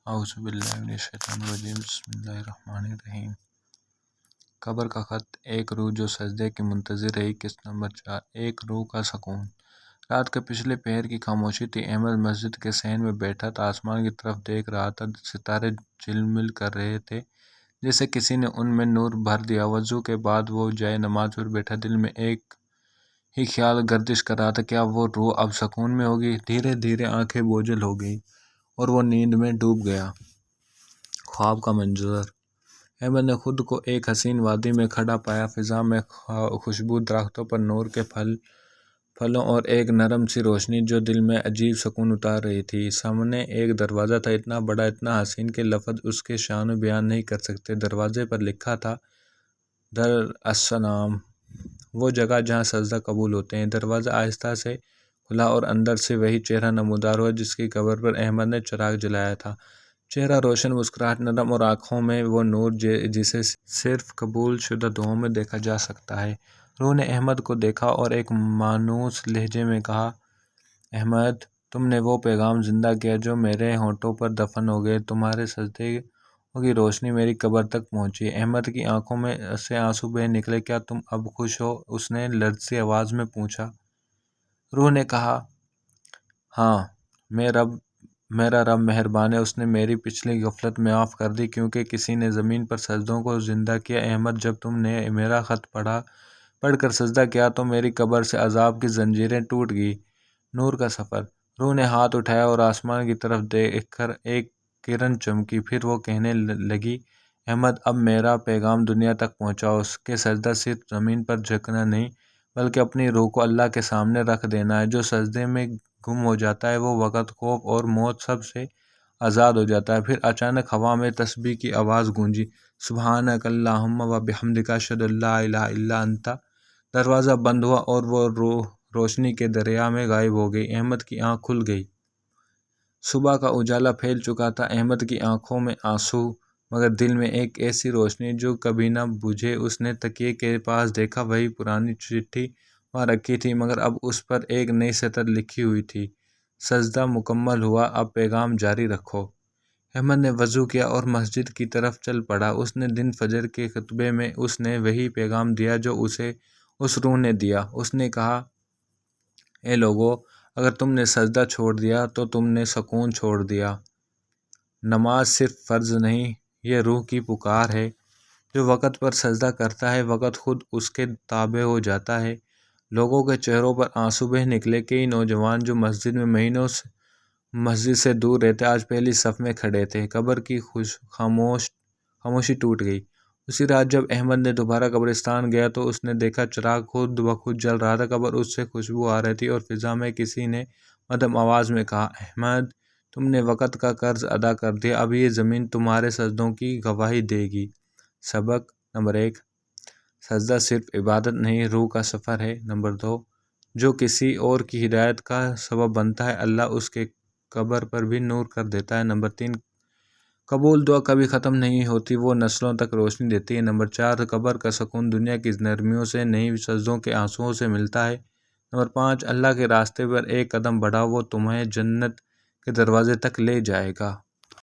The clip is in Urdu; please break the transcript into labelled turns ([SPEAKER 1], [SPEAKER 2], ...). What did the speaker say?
[SPEAKER 1] اعوذ باللہ من الشیطان الرجیم بسم اللہ الرحمن الرحیم۔ قبر کا خط، ایک روح جو سجدے کی منتظر رہی۔ قسط نمبر 4، ایک روح کا سکون۔ رات کے پچھلے پہر کی خاموشی تھی۔ احمد مسجد کے صحن میں بیٹھا تھا، آسمان کی طرف دیکھ رہا تھا۔ ستارے جھلمل کر رہے تھے جیسے کسی نے ان میں نور بھر دیا۔ وضو کے بعد وہ جائے نماز پر بیٹھا، دل میں ایک ہی خیال گردش کر رہا تھا، کیا وہ روح اب سکون میں ہوگی؟ دھیرے دھیرے آنکھیں بوجھل ہو گئیں اور وہ نیند میں ڈوب گیا۔ خواب کا منظر۔ احمد نے خود کو ایک حسین وادی میں کھڑا پایا، فضا میں خوشبو، درختوں پر نور کے پھلوں اور ایک نرم سی روشنی جو دل میں عجیب سکون اتار رہی تھی۔ سامنے ایک دروازہ تھا، اتنا بڑا، اتنا حسین کہ لفظ اس کے شان و بیان نہیں کر سکتے۔ دروازے پر لکھا تھا دار السلام، وہ جگہ جہاں سجدہ قبول ہوتے ہیں۔ دروازہ آہستہ سے کھلا اور اندر سے وہی چہرہ نمودار ہوا جس کی قبر پر احمد نے چراغ جلایا تھا۔ چہرہ روشن، مسکراہٹ نرم اور آنکھوں میں وہ نور جسے صرف قبول شدہ دعاؤں میں دیکھا جا سکتا ہے۔ روح نے احمد کو دیکھا اور ایک مانوس لہجے میں کہا، احمد، تم نے وہ پیغام زندہ کیا جو میرے ہونٹوں پر دفن ہو گئے۔ تمہارے سجدے کی روشنی میری قبر تک پہنچی۔ احمد کی آنکھوں میں سے آنسو بہہ نکلے۔ کیا تم اب خوش ہو؟ اس نے لرزتی آواز میں پوچھا۔ روح نے کہا، ہاں، میرا رب مہربان ہے، اس نے میری پچھلی غفلت معاف کر دی کیونکہ کسی نے زمین پر سجدوں کو زندہ کیا۔ احمد، جب تم نے میرا خط پڑھ کر سجدہ کیا تو میری قبر سے عذاب کی زنجیریں ٹوٹ گئی۔ نور کا سفر۔ روح نے ہاتھ اٹھایا اور آسمان کی طرف دیکھ کر ایک کرن چمکی، پھر وہ کہنے لگی، احمد، اب میرا پیغام دنیا تک پہنچاؤ کہ سجدہ صرف زمین پر جھکنا نہیں بلکہ اپنی روح کو اللہ کے سامنے رکھ دینا ہے۔ جو سجدے میں گم ہو جاتا ہے وہ وقت، خوف اور موت سب سے آزاد ہو جاتا ہے۔ پھر اچانک ہوا میں تسبیح کی آواز گونجی، سبحانک اللہم و بحمدک اشہد ان لا الہ الا انت۔ دروازہ بند ہوا اور وہ روح روشنی کے دریا میں غائب ہو گئی۔ احمد کی آنکھ کھل گئی۔ صبح کا اجالا پھیل چکا تھا۔ احمد کی آنکھوں میں آنسو، مگر دل میں ایک ایسی روشنی جو کبھی نہ بجھے۔ اس نے تکیے کے پاس دیکھا، وہی پرانی چٹھی وہاں رکھی تھی، مگر اب اس پر ایک نئی سطر لکھی ہوئی تھی، سجدہ مکمل ہوا، اب پیغام جاری رکھو۔ احمد نے وضو کیا اور مسجد کی طرف چل پڑا۔ اس نے دن فجر کے خطبے میں اس نے وہی پیغام دیا جو اسے اس روح نے دیا۔ اس نے کہا، اے لوگو، اگر تم نے سجدہ چھوڑ دیا تو تم نے سکون چھوڑ دیا۔ نماز صرف فرض نہیں، یہ روح کی پکار ہے۔ جو وقت پر سجدہ کرتا ہے، وقت خود اس کے تابع ہو جاتا ہے۔ لوگوں کے چہروں پر آنسو بہہ نکلے۔ کئی نوجوان جو مسجد میں مہینوں مسجد سے دور رہتے، آج پہلی صف میں کھڑے تھے۔ قبر کی خاموشی ٹوٹ گئی۔ اسی رات جب احمد نے دوبارہ قبرستان گیا تو اس نے دیکھا چراغ خود بخود جل رہا تھا، قبر اس سے خوشبو آ رہی تھی اور فضا میں کسی نے مدھم آواز میں کہا، احمد، تم نے وقت کا قرض ادا کر دیا، اب یہ زمین تمہارے سجدوں کی گواہی دے گی۔ سبق نمبر 1، سجدہ صرف عبادت نہیں، روح کا سفر ہے۔ نمبر 2، جو کسی اور کی ہدایت کا سبب بنتا ہے، اللہ اس کے قبر پر بھی نور کر دیتا ہے۔ نمبر 3، قبول دعا کبھی ختم نہیں ہوتی، وہ نسلوں تک روشنی دیتی ہے۔ نمبر 4، قبر کا سکون دنیا کی نرمیوں سے نہیں، سجدوں کے آنسوؤں سے ملتا ہے۔ نمبر 5، اللہ کے راستے پر ایک قدم بڑھاؤ، وہ تمہیں جنت کے دروازے تک لے جائے گا۔